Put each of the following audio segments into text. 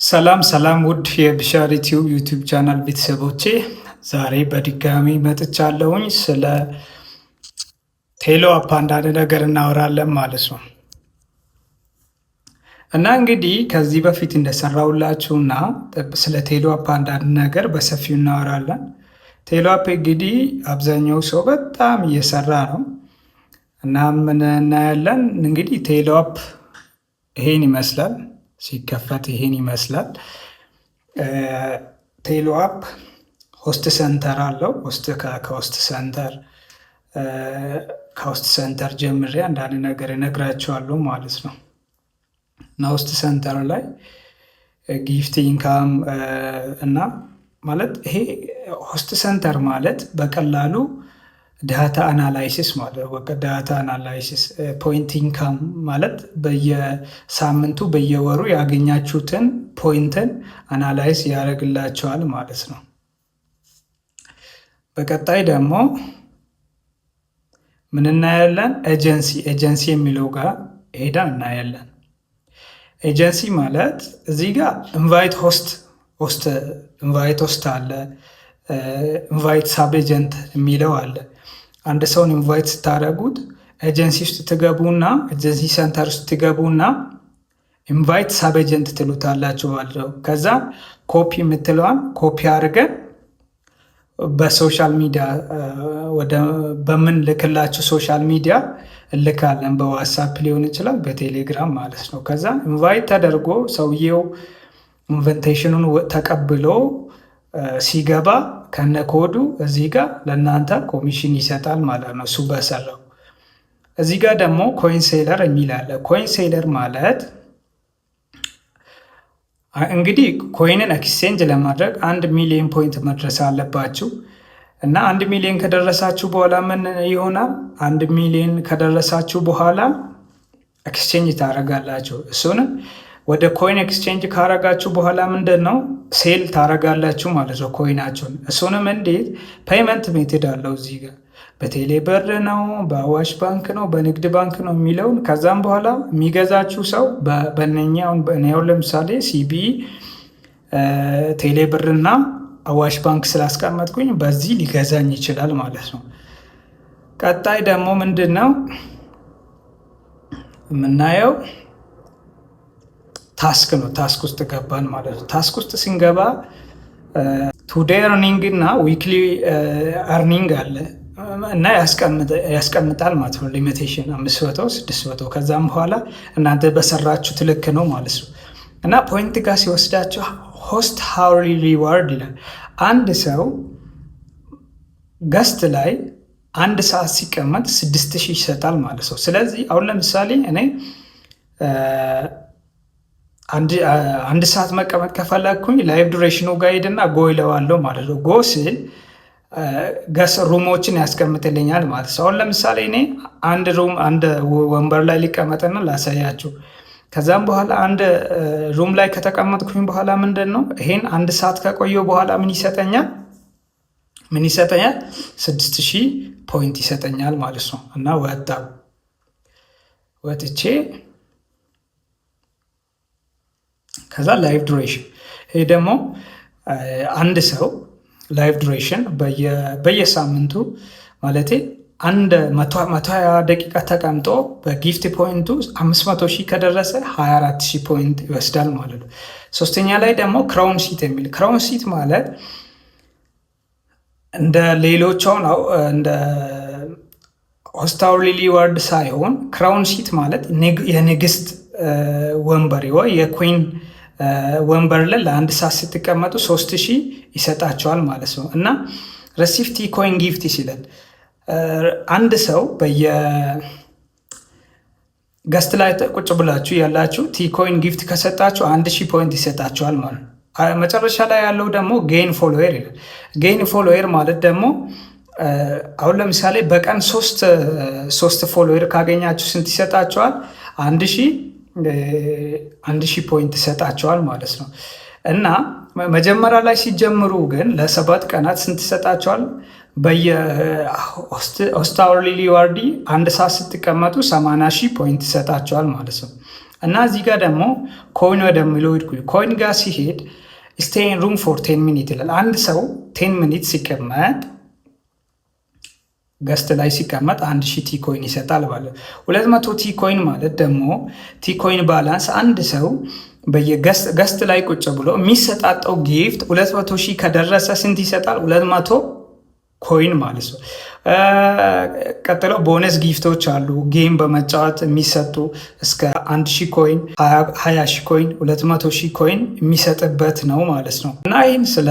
ሰላም ሰላም ውድ የብሻር ዩቲዩብ ቻናል ቤተሰቦቼ ዛሬ በድጋሚ መጥቻለሁኝ። ስለ ቴሎ አፕ አንዳንድ ነገር እናወራለን ማለት ነው። እና እንግዲህ ከዚህ በፊት እንደሰራሁላችሁና ስለ ቴሎ አፕ አንዳንድ ነገር በሰፊው እናወራለን። ቴሎ አፕ እንግዲህ አብዛኛው ሰው በጣም እየሰራ ነው እና ምን እናያለን እንግዲህ ቴሎ አፕ ይሄን ይመስላል። ሲከፈት ይሄን ይመስላል። ቴሎ አፕ ሆስት ሰንተር አለው። ከሆስት ሰንተር ጀምሬ አንዳንድ ነገር እነግራቸዋለሁ ማለት ነው። እና ሆስት ሰንተር ላይ ጊፍት ኢንካም እና ማለት ይሄ ሆስት ሰንተር ማለት በቀላሉ ዳታ አናላይሲስ ማለት ዳታ አናላይሲስ ፖይንት ኢንካም ማለት በየሳምንቱ በየወሩ ያገኛችሁትን ፖይንትን አናላይዝ ያደርግላቸዋል ማለት ነው። በቀጣይ ደግሞ ምን እናያለን? ኤጀንሲ የሚለው ጋር ሄደን እናያለን። ኤጀንሲ ማለት እዚህ ጋር ኢንቫይት ሆስት አለ፣ ኢንቫይት ሳብ ኤጀንት የሚለው አለ። አንድ ሰውን ኢንቫይት ስታደርጉት ኤጀንሲ ውስጥ ትገቡና ኤጀንሲ ሰንተር ውስጥ ትገቡና ኢንቫይት ሳብ ኤጀንት ትሉታላችሁ አለው። ከዛ ኮፒ የምትለዋን ኮፒ አድርገን በሶሻል ሚዲያ በምን ልክላችሁ ሶሻል ሚዲያ እልካለን። በዋትሳፕ ሊሆን ይችላል፣ በቴሌግራም ማለት ነው። ከዛ ኢንቫይት ተደርጎ ሰውየው ኢንቨንቴሽኑን ተቀብሎ ሲገባ ከነኮዱ እዚህ ጋር ለእናንተ ኮሚሽን ይሰጣል ማለት ነው፣ እሱ በሰራው። እዚህ ጋር ደግሞ ኮይን ሴለር የሚል አለ። ኮይን ሴለር ማለት እንግዲህ ኮይንን ኤክስቼንጅ ለማድረግ 1 ሚሊዮን ፖይንት መድረስ አለባችሁ እና 1 ሚሊዮን ከደረሳችሁ በኋላ ምን ይሆናል? 1 ሚሊዮን ከደረሳችሁ በኋላ ኤክስቼንጅ ታደርጋላችሁ። እሱንም ወደ ኮይን ኤክስቼንጅ ካረጋችሁ በኋላ ምንድን ነው ሴል ታረጋላችሁ ማለት ነው ኮይናችሁን። እሱንም እንዴት? ፔይመንት ሜትድ አለው እዚህ ጋር በቴሌ ብር ነው፣ በአዋሽ ባንክ ነው፣ በንግድ ባንክ ነው የሚለውን ከዛም በኋላ የሚገዛችሁ ሰው በነኛውን ለምሳሌ ሲቢኢ ቴሌ ብርና አዋሽ ባንክ ስላስቀመጥኩኝ በዚህ ሊገዛኝ ይችላል ማለት ነው። ቀጣይ ደግሞ ምንድን ነው የምናየው? ታስክ ነው። ታስክ ውስጥ ገባን ማለት ነው። ታስክ ውስጥ ስንገባ ቱዴይ እርኒንግ እና ዊክሊ እርኒንግ አለ እና ያስቀምጣል ማለት ነው። ሊሚቴሽን 500 600 ከዛም በኋላ እናንተ በሰራችሁት ልክ ነው ማለት ነው። እና ፖይንት ጋር ሲወስዳችሁ ሆስት ሃውርሊ ሪዋርድ ይላል። አንድ ሰው ገስት ላይ 1 ሰዓት ሲቀመጥ 6000 ይሰጣል ማለት ነው። ስለዚህ አሁን ለምሳሌ እኔ 1 ሰዓት መቀመጥ ከፈለግኩኝ ላይቭ ዱሬሽኑ ጋር ሄድና ጎ ይለዋለሁ ማለት ነው። ጎ ስል ገስ ሩሞችን ያስቀምጥልኛል ማለት ነው። አሁን ለምሳሌ እኔ አንድ ወንበር ላይ ሊቀመጥና ላሳያችሁ። ከዛም በኋላ አንድ ሩም ላይ ከተቀመጥኩኝ በኋላ ምንድን ነው ይሄን 1 ሰዓት ከቆየው በኋላ ምን ይሰጠኛል? 6000 ፖይንት ይሰጠኛል ማለት ነው። እና ወጥቼ ከዛ ላይቭ ዱሬሽን፣ ይሄ ደግሞ አንድ ሰው ላይቭ ዱሬሽን በየሳምንቱ ማለቴ 120 ደቂቃ ተቀምጦ በጊፍት ፖይንቱ 500,000 ከደረሰ 24,000 ፖይንት ይወስዳል ማለት ነው። ሶስተኛ ላይ ደግሞ ክራውን ሲት የሚል ክራውን ሲት ማለት እንደ ሌሎቻው ነው፣ እንደ ሆስታውሊ ሪዋርድ ሳይሆን ክራውን ሲት ማለት የንግስት ወንበር ወይ የኩዊን ወንበር ላይ ለ1 ሰዓት ስትቀመጡ 3000 ይሰጣቸዋል ማለት ነው። እና ረሲፍቲ ኮይን ጊፍት ይችላል። አንድ ሰው በየገስት ላይ ቁጭ ብላችሁ ያላችሁ ቲኮይን ጊፍት ከሰጣችሁ 1000 ፖይንት ይሰጣቸዋል ማለት ነው። መጨረሻ ላይ ያለው ደግሞ ጌን ፎሎዌር ይላል። ጌን ፎሎዌር ማለት ደግሞ አሁን ለምሳሌ በቀን 3 ፎሎዌር ካገኛችሁ ስንት ይሰጣቸዋል? 1000 ፖይንት ይሰጣቸዋል ማለት ነው። እና መጀመሪያ ላይ ሲጀምሩ ግን ለ7 ቀናት ስንት ይሰጣቸዋል? በየሆስታወርሊ ሪዋርዲ አንድ ሰዓት ስትቀመጡ 80,000 ፖይንት ይሰጣቸዋል ማለት ነው። እና እዚህ ጋር ደግሞ ኮይን ወደሚለው ሄድኩኝ። ኮይን ጋር ሲሄድ ስቴይ ኢን ሩም ፎር 10 ሚኒት ይላል። አንድ ሰው 10 ሚኒት ሲቀመጥ ገስት ላይ ሲቀመጥ 1000 ቲ ኮይን ይሰጣል ማለት 200 ቲ ኮይን ማለት ደግሞ ቲ ኮይን ባላንስ አንድ ሰው በየገስት ላይ ቁጭ ብሎ የሚሰጣጠው ጊፍት 200 ሺህ ከደረሰ ስንት ይሰጣል? 200 ኮይን ማለት ነው። ቀጥሎ ቦነስ ጊፍቶች አሉ። ጌም በመጫወት የሚሰጡ እስከ 1000 ኮይን፣ 20,000 ኮይን፣ 200,000 ኮይን የሚሰጥበት ነው ማለት ነው። እና ይህን ስለ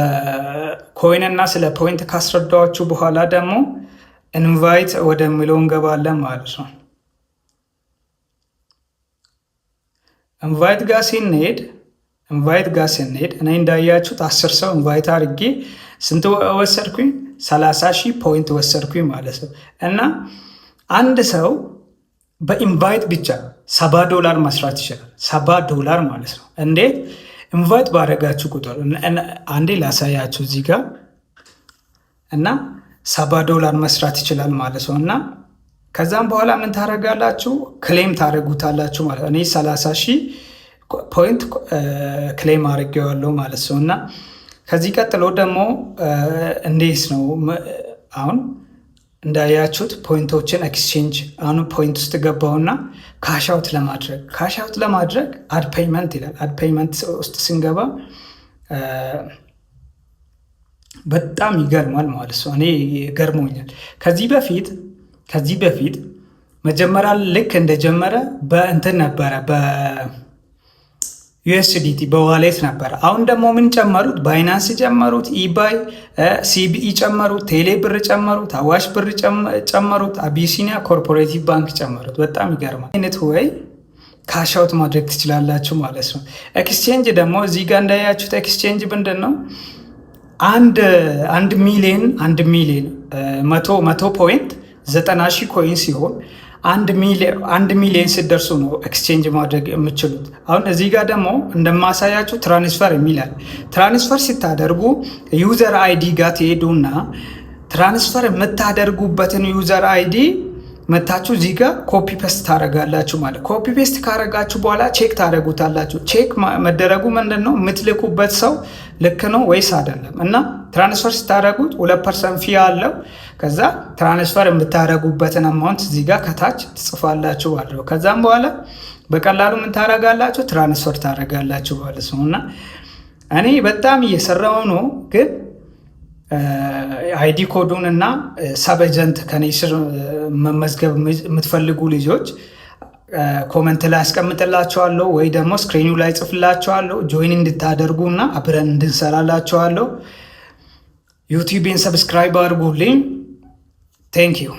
ኮይን እና ስለ ፖይንት ካስረዳኋችሁ በኋላ ደግሞ ኢንቫይት ወደሚለው እንገባለን ማለት ነው። ኢንቫይት ጋር ስንሄድ እኔ እንዳያችሁት 10 ሰው ኢንቫይት አድርጌ ስንት ወሰድኩኝ? 30,000 ፖይንት ወሰድኩኝ ማለት ነው። እና አንድ ሰው በኢንቫይት ብቻ $7 መስራት ይችላል። $7 ማለት ነው። እንዴት? ኢንቫይት ባደረጋችሁ ቁጥር አንዴ ላሳያችሁ እዚህ ጋር እና $7 መስራት ይችላል ማለት ነው። እና ከዛም በኋላ ምን ታደርጋላችሁ? ክሌም ታደርጉታላችሁ ማለት ነው። እኔ 30,000 ፖይንት ክሌም አድርጌዋለሁ ማለት ነው። እና ከዚህ ቀጥሎ ደግሞ እንዴት ነው አሁን እንዳያችሁት ፖይንቶችን ኤክስቼንጅ አሁን ፖይንት ውስጥ ገባውና ካሻውት ለማድረግ አድ ፔይመንት ይላል። አድ ፔይመንት ውስጥ ስንገባ በጣም ይገርማል ማለት ነው። እኔ ገርሞኛል። ከዚህ በፊት መጀመሪያ ልክ እንደጀመረ በእንትን ነበረ፣ በዩኤስዲቲ በዋሌት ነበረ። አሁን ደግሞ ምን ጨመሩት? ባይናንስ ጨመሩት፣ ኢባይ ሲቢኢ ጨመሩት፣ ቴሌ ብር ጨመሩት፣ አዋሽ ብር ጨመሩት፣ አቢሲኒያ ኮርፖሬቲቭ ባንክ ጨመሩት። በጣም ይገርማል። አይነት ወይ ካሻውት ማድረግ ትችላላችሁ ማለት ነው። ኤክስቼንጅ ደግሞ እዚህ ጋር እንዳያችሁት ኤክስቼንጅ ምንድን ነው? አንድ ሚሊዮን 100 ፖይንት 90,000 ኮይን ሲሆን 1 ሚሊዮን ስትደርሱ ነው ኤክስቼንጅ ማድረግ የምችሉት። አሁን እዚህ ጋር ደግሞ እንደማሳያችሁ ትራንስፈር የሚላል። ትራንስፈር ስታደርጉ ዩዘር አይዲ ጋር ትሄዱና ትራንስፈር የምታደርጉበትን ዩዘር አይዲ መታችሁ እዚህ ጋር ኮፒ ፔስት ታደርጋላችሁ ማለት። ኮፒ ፔስት ካደረጋችሁ በኋላ ቼክ ታደርጉታላችሁ። ቼክ መደረጉ ምንድን ነው? የምትልኩበት ሰው ልክ ነው ወይስ አይደለም። እና ትራንስፈር ስታደርጉት 2% ፊ አለው። ከዛ ትራንስፈር የምታደርጉበትን አማውንት እዚህ ጋር ከታች ትጽፋላችሁ ማለት ነው። ከዛም በኋላ በቀላሉ ምን ታደርጋላችሁ? ትራንስፈር ታደርጋላችሁ ማለት ነው። እና እኔ በጣም እየሰራው ነው ግን አይዲ ኮዱን እና ሰብ ኤጀንት ከኔ ስር መመዝገብ የምትፈልጉ ልጆች ኮመንት ላይ አስቀምጥላችኋለሁ ወይ ደግሞ ስክሪኑ ላይ ጽፍላችኋለሁ። ጆይን እንድታደርጉ እና አብረን እንድንሰራላችኋለሁ። ዩቲዩብን ሰብስክራይብ አድርጉልኝ። ቴንክ ዩ